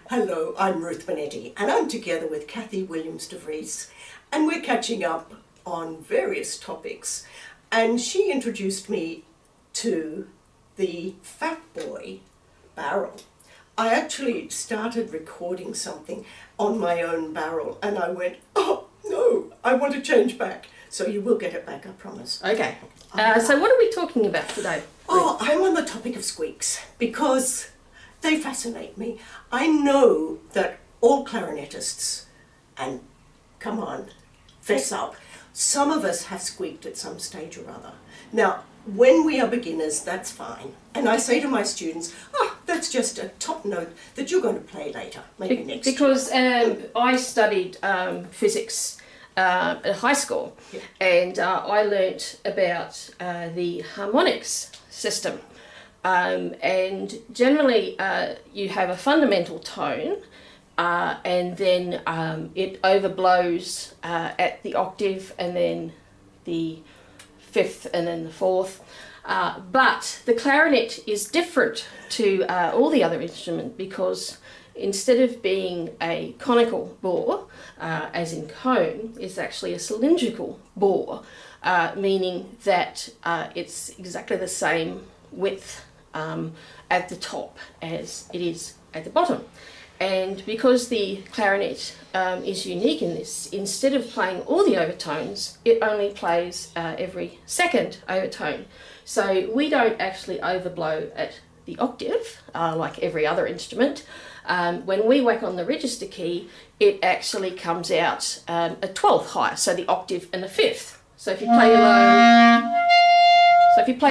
Hello, I'm Ruth Bonetti, and I'm together with Kathy Williams-de Vries, and we're catching up on various topics. And she introduced me to the Fat Boy barrel. I actually started recording something on my own barrel, and I went, oh no, I want to change back. So you will get it back, I promise. Okay. So what are we talking about today? Oh, I'm on the topic of squeaks because they fascinate me. I know that all clarinetists, and come on, fess up, some of us have squeaked at some stage or other. Now, when we are beginners, that's fine. And I say to my students, that's just a top note that you're going to play later, maybe next year. Because I studied physics at high school, Yeah. and I learnt about the harmonics system. And generally you have a fundamental tone and then it overblows at the octave and then the fifth and then the fourth. But the clarinet is different to all the other instruments because instead of being a conical bore, as in cone, it's actually a cylindrical bore, meaning that it's exactly the same width at the top as it is at the bottom. And because the clarinet is unique in this, instead of playing all the overtones, it only plays every second overtone. So we don't actually overblow at the octave like every other instrument. When we whack on the register key, it actually comes out a 12th higher, so the octave and the fifth. So if you play a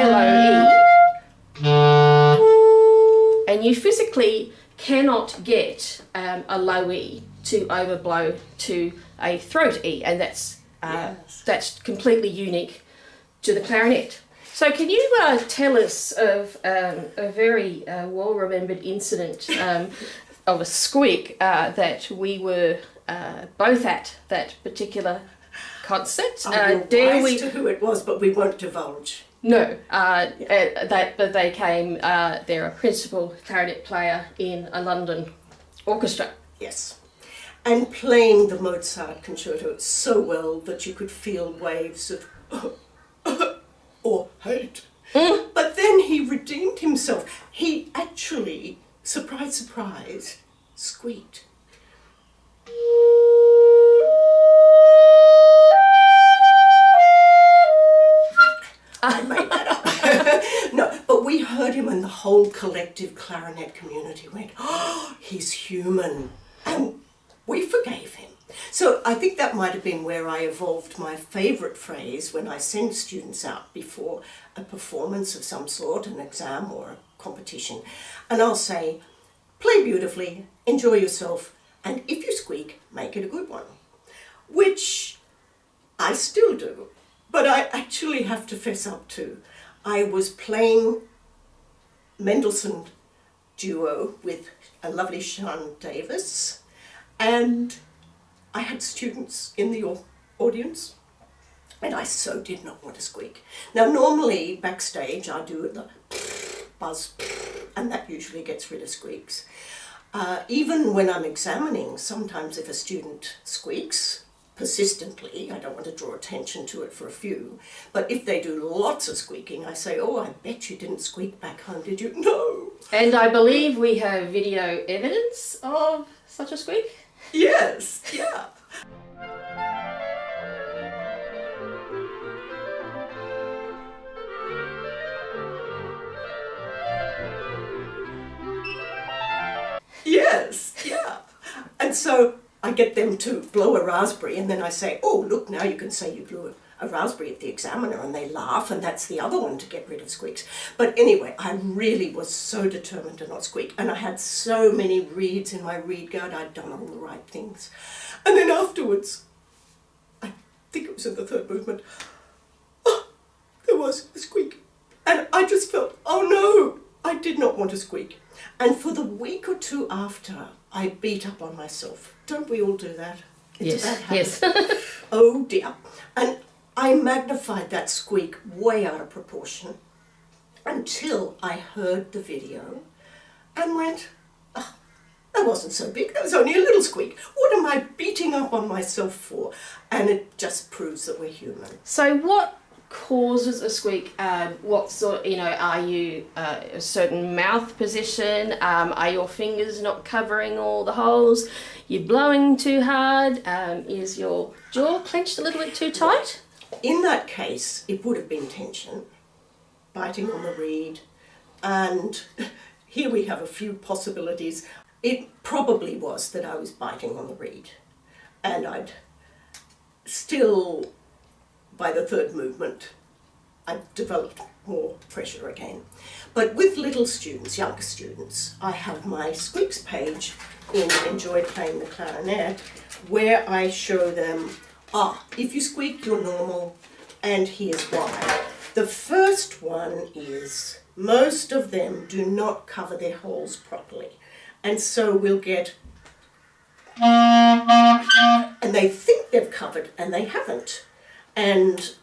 low E, and you physically cannot get a low E to overblow to a throat E, and that's completely unique to the clarinet. So can you tell us of a very well-remembered incident of a squeak that we were both at that particular concert? You're wise to who it was, but we won't divulge. No, but they came, they're a principal clarinet player in a London orchestra. Yes. And playing the Mozart concerto so well that you could feel waves of or hate. But then he redeemed himself. He actually, surprise, surprise, squeaked. I made that up. No, but we heard him and the whole collective clarinet community went, oh, he's human. And we forgave him. So I think that might have been where I evolved my favourite phrase when I send students out before a performance of some sort, an exam or a competition. And I'll say, play beautifully, enjoy yourself, and if you squeak, make it a good one. Which I still do. But I actually have to fess up to. I was playing Mendelssohn duo with a lovely Sean Davis, and I had students in the audience, and I so did not want to squeak. Now normally backstage I do the buzz, and that usually gets rid of squeaks. Even when I'm examining, sometimes if a student squeaks, persistently, I don't want to draw attention to it for a few, but if they do lots of squeaking, I say, oh, I bet you didn't squeak back home, did you? No. And I believe we have video evidence of such a squeak? Yes, yeah. Yes, yeah. And so I get them to blow a raspberry, and then I say, oh, look, now you can say you blew a raspberry at the examiner, and they laugh, and that's the other one to get rid of squeaks. But anyway, I really was so determined to not squeak, and I had so many reeds in my reed guard, I'd done all the right things. And then afterwards, I think it was in the third movement, there was a squeak. And I just felt, oh no, I did not want to squeak. And for the week or two after, I beat up on myself. Don't we all do that? It's a bad habit. Yes. Oh dear. And I magnified that squeak way out of proportion until I heard the video and went, oh, I wasn't so big, I was only a little squeak. What am I beating up on myself for? And it just proves that we're human. So what causes a squeak? What sort, are you a certain mouth position? Are your fingers not covering all the holes? You're blowing too hard? Is your jaw clenched a little bit too tight? In that case, it would have been tension, biting on the reed, and here we have a few possibilities. It probably was that I was biting on the reed, and I'd still, by the third movement, I developed more pressure again. But with little students, younger students, I have my Squeaks page in Enjoy Playing the Clarinet, where I show them, if you squeak, you're normal, and here's why. The first one is most of them do not cover their holes properly, and so we'll get, and they think they've covered, and they haven't. And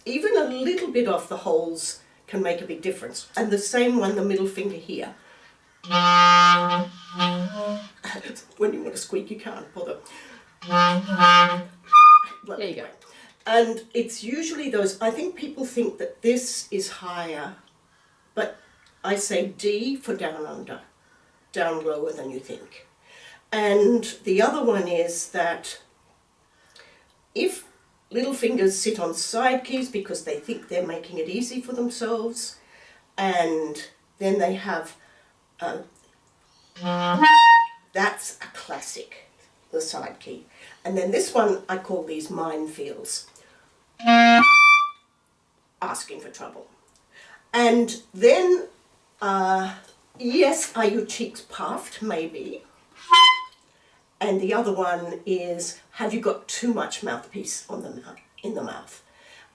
even a little bit off the holes can make a big difference. And the same one, the middle finger here. When you want to squeak, you can't bother. Well, There you go. And it's usually those, I think people think that this is higher, but I say D for down under, down lower than you think. And the other one is that if little fingers sit on side keys because they think they're making it easy for themselves, and then they have, that's a classic, the side key. And then this one, I call these minefields, asking for trouble. And then, yes, are your cheeks puffed? Maybe. And the other one is, have you got too much mouthpiece on in the mouth?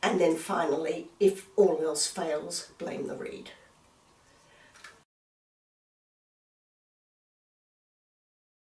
And then finally, if all else fails, blame the reed.